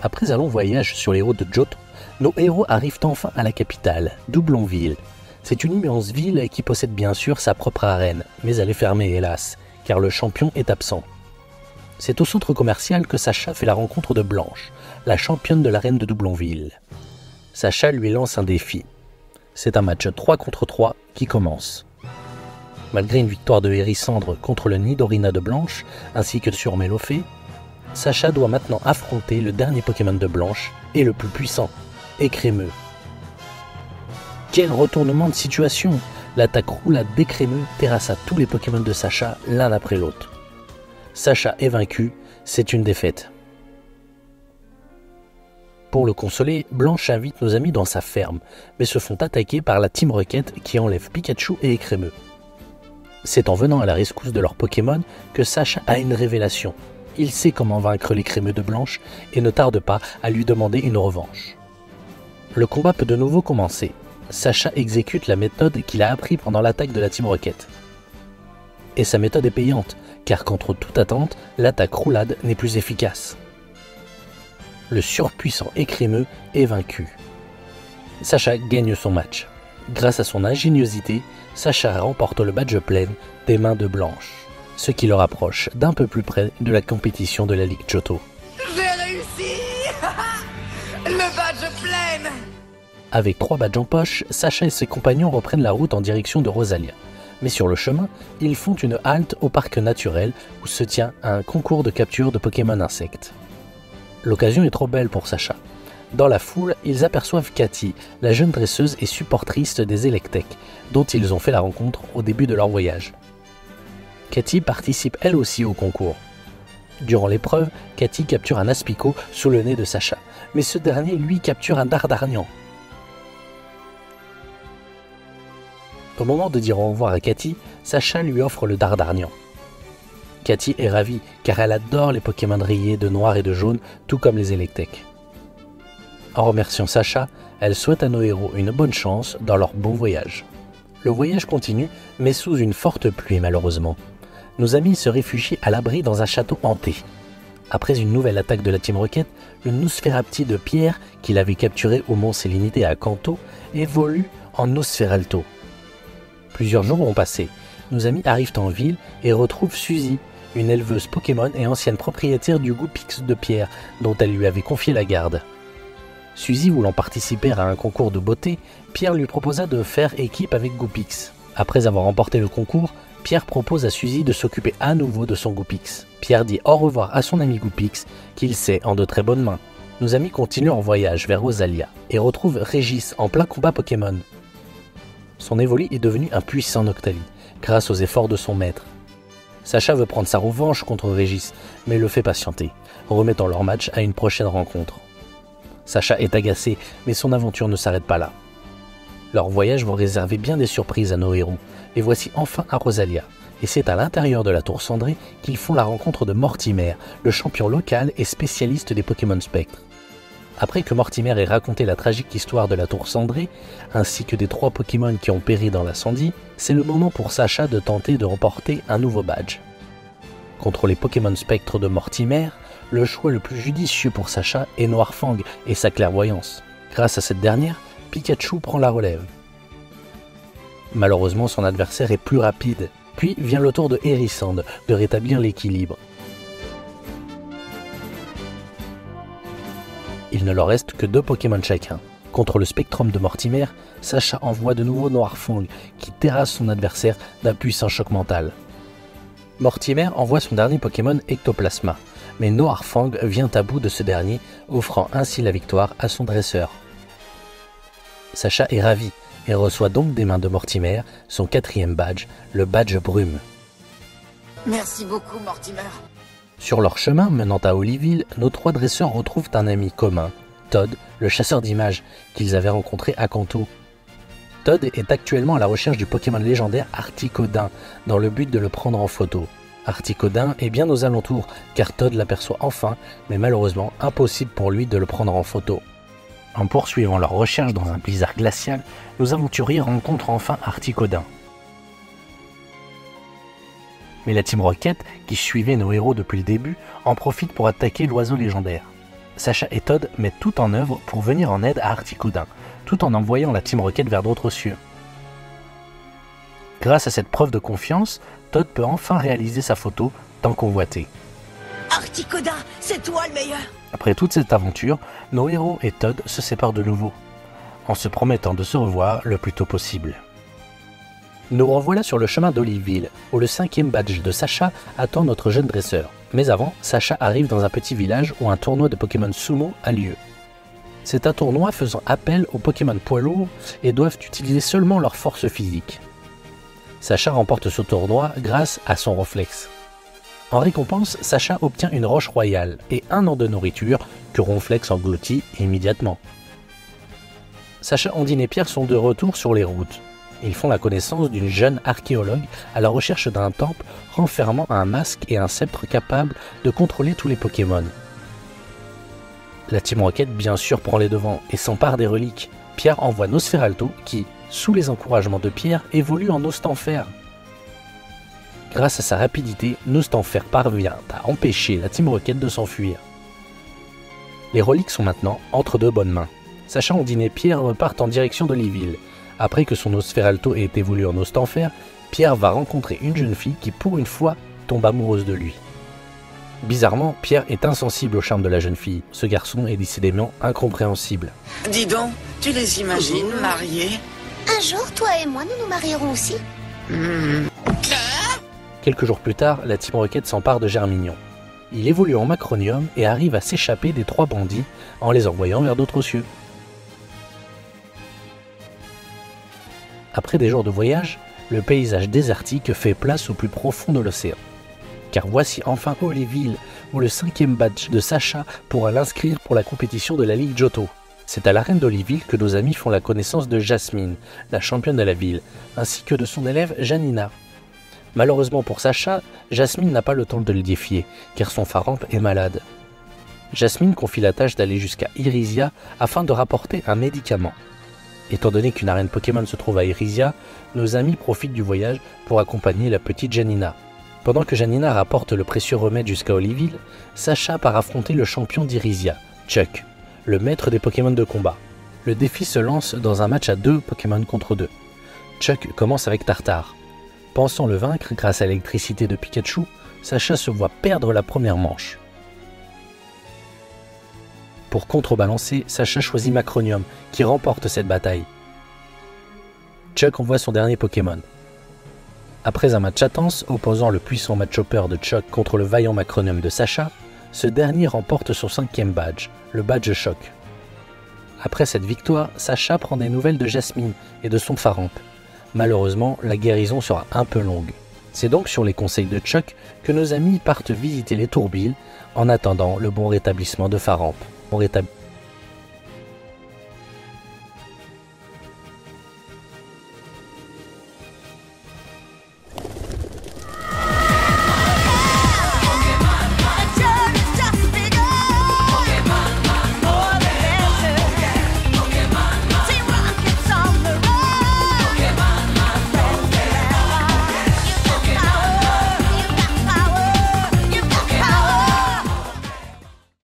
Après un long voyage sur les routes de Johto, nos héros arrivent enfin à la capitale, Doublonville. C'est une immense ville qui possède bien sûr sa propre arène, mais elle est fermée hélas, car le champion est absent. C'est au centre commercial que Sacha fait la rencontre de Blanche, la championne de l'arène de Doublonville. Sacha lui lance un défi. C'est un match 3 contre 3 qui commence. Malgré une victoire de Hérissandre contre le Nidorina de Blanche, ainsi que sur Mélofée, Sacha doit maintenant affronter le dernier Pokémon de Blanche et le plus puissant, Écrémeux. Quel retournement de situation! L'attaque roulade d'Écrémeux terrassa tous les Pokémon de Sacha l'un après l'autre. Sacha est vaincu, c'est une défaite. Pour le consoler, Blanche invite nos amis dans sa ferme, mais se font attaquer par la Team Rocket qui enlève Pikachu et Écrémeux. C'est en venant à la rescousse de leurs Pokémon que Sacha a une révélation. Il sait comment vaincre l'Écrémeux de Blanche et ne tarde pas à lui demander une revanche. Le combat peut de nouveau commencer. Sacha exécute la méthode qu'il a appris pendant l'attaque de la Team Rocket. Et sa méthode est payante, car contre toute attente, l'attaque roulade n'est plus efficace. Le surpuissant Écrémeux est vaincu. Sacha gagne son match. Grâce à son ingéniosité, Sacha remporte le badge plein des mains de Blanche, ce qui le rapproche d'un peu plus près de la compétition de la Ligue Johto. J'ai réussi. Le badge plein. Avec 3 badges en poche, Sacha et ses compagnons reprennent la route en direction de Rosalia. Mais sur le chemin, ils font une halte au parc naturel où se tient un concours de capture de Pokémon insectes. L'occasion est trop belle pour Sacha. Dans la foule, ils aperçoivent Cathy, la jeune dresseuse et supportrice des Electek, dont ils ont fait la rencontre au début de leur voyage. Cathy participe elle aussi au concours. Durant l'épreuve, Cathy capture un Aspico sous le nez de Sacha, mais ce dernier lui capture un Dardarnian. Au moment de dire au revoir à Cathy, Sacha lui offre le Dardarnian. Cathy est ravie car elle adore les Pokémon rayés de noir et de jaune, tout comme les Electek. En remerciant Sacha, elle souhaite à nos héros une bonne chance dans leur bon voyage. Le voyage continue, mais sous une forte pluie malheureusement. Nos amis se réfugient à l'abri dans un château hanté. Après une nouvelle attaque de la Team Rocket, le Nosferapti de Pierre, qu'il avait capturé au Mont Sélénité à Kanto, évolue en Nosferalto. Plusieurs jours ont passé. Nos amis arrivent en ville et retrouvent Suzy, une éleveuse Pokémon et ancienne propriétaire du Goupix de Pierre, dont elle lui avait confié la garde. Suzy voulant participer à un concours de beauté, Pierre lui proposa de faire équipe avec Goupix. Après avoir remporté le concours, Pierre propose à Suzy de s'occuper à nouveau de son Goupix. Pierre dit au revoir à son ami Goupix, qu'il sait en de très bonnes mains. Nos amis continuent leur voyage vers Rosalia et retrouvent Régis en plein combat Pokémon. Son Evoli est devenu un puissant Noctali, grâce aux efforts de son maître. Sacha veut prendre sa revanche contre Régis, mais le fait patienter, remettant leur match à une prochaine rencontre. Sacha est agacé, mais son aventure ne s'arrête pas là. Leur voyage va réserver bien des surprises à nos héros. Les voici enfin à Rosalia, et c'est à l'intérieur de la tour cendrée qu'ils font la rencontre de Mortimer, le champion local et spécialiste des Pokémon Spectre. Après que Mortimer ait raconté la tragique histoire de la tour cendrée, ainsi que des 3 Pokémon qui ont péri dans l'incendie, c'est le moment pour Sacha de tenter de remporter un nouveau badge. Contre les Pokémon Spectre de Mortimer, le choix le plus judicieux pour Sacha est Noirfang et sa clairvoyance. Grâce à cette dernière, Pikachu prend la relève. Malheureusement, son adversaire est plus rapide, puis vient le tour de Hérissandre de rétablir l'équilibre. Il ne leur reste que 2 Pokémon chacun. Contre le Spectrum de Mortimer, Sacha envoie de nouveau Noirfang qui terrasse son adversaire d'un puissant choc mental. Mortimer envoie son dernier Pokémon Ectoplasma, mais Noirfang vient à bout de ce dernier, offrant ainsi la victoire à son dresseur. Sacha est ravi et reçoit donc des mains de Mortimer son 4e badge, le badge Brume. Merci beaucoup, Mortimer. Sur leur chemin menant à Oliville, nos 3 dresseurs retrouvent un ami commun, Todd, le chasseur d'images, qu'ils avaient rencontré à Kanto. Todd est actuellement à la recherche du Pokémon légendaire Articodin, dans le but de le prendre en photo. Articodin est bien aux alentours, car Todd l'aperçoit enfin, mais malheureusement impossible pour lui de le prendre en photo. En poursuivant leur recherche dans un blizzard glacial, nos aventuriers rencontrent enfin Articodin. Mais la Team Rocket, qui suivait nos héros depuis le début, en profite pour attaquer l'oiseau légendaire. Sacha et Todd mettent tout en œuvre pour venir en aide à Articoudin, tout en envoyant la Team Rocket vers d'autres cieux. Grâce à cette preuve de confiance, Todd peut enfin réaliser sa photo tant convoitée. Articoudin, c'est toi le meilleur. Après toute cette aventure, nos héros et Todd se séparent de nouveau, en se promettant de se revoir le plus tôt possible. Nous revoilà sur le chemin d'Oliveville, où le 5e badge de Sacha attend notre jeune dresseur. Mais avant, Sacha arrive dans un petit village où un tournoi de Pokémon Sumo a lieu. C'est un tournoi faisant appel aux Pokémon poids lourds et doivent utiliser seulement leur force physique. Sacha remporte ce tournoi grâce à son réflexe. En récompense, Sacha obtient une roche royale et un an de nourriture que Ronflex engloutit immédiatement. Sacha, Ondine et Pierre sont de retour sur les routes. Ils font la connaissance d'une jeune archéologue à la recherche d'un temple renfermant un masque et un sceptre capable de contrôler tous les Pokémon. La Team Rocket bien sûr prend les devants et s'empare des reliques. Pierre envoie Nosferalto qui, sous les encouragements de Pierre, évolue en Nostanfer. Grâce à sa rapidité, Nostanfer parvient à empêcher la Team Rocket de s'enfuir. Les reliques sont maintenant entre de bonnes mains. Sacha, Ondine et Pierre repartent en direction d'Oliveville. Après que son Nosferalto ait évolué en Nostanfer, Pierre va rencontrer une jeune fille qui, pour une fois, tombe amoureuse de lui. Bizarrement, Pierre est insensible au charme de la jeune fille. Ce garçon est décidément incompréhensible. Dis donc, tu les imagines mariés? Un jour, toi et moi, nous nous marierons aussi. Quelques jours plus tard, la Team Rocket s'empare de Germignon. Il évolue en Macronium et arrive à s'échapper des 3 bandits en les envoyant vers d'autres cieux. Après des jours de voyage, le paysage désertique fait place au plus profond de l'océan. Car voici enfin Oliveville, où le 5e badge de Sacha pourra l'inscrire pour la compétition de la Ligue Johto. C'est à l'arène d'Oliveville que nos amis font la connaissance de Jasmine, la championne de la ville, ainsi que de son élève Janina. Malheureusement pour Sacha, Jasmine n'a pas le temps de le défier, car son Faramp est malade. Jasmine confie la tâche d'aller jusqu'à Irisia afin de rapporter un médicament. Étant donné qu'une arène Pokémon se trouve à Irisia, nos amis profitent du voyage pour accompagner la petite Janina. Pendant que Janina rapporte le précieux remède jusqu'à Oliveville, Sacha part affronter le champion d'Irisia, Chuck, le maître des Pokémon de combat. Le défi se lance dans un match à 2 Pokémon contre 2. Chuck commence avec Tartare. Pensant le vaincre grâce à l'électricité de Pikachu, Sacha se voit perdre la première manche. Pour contrebalancer, Sacha choisit Macronium, qui remporte cette bataille. Chuck envoie son dernier Pokémon. Après un match intense opposant le puissant Machopper de Chuck contre le vaillant Macronium de Sacha, ce dernier remporte son 5e badge, le badge Choc. Après cette victoire, Sacha prend des nouvelles de Jasmine et de son Faramp. Malheureusement, la guérison sera un peu longue. C'est donc sur les conseils de Chuck que nos amis partent visiter les Tourbilles en attendant le bon rétablissement de Faramp.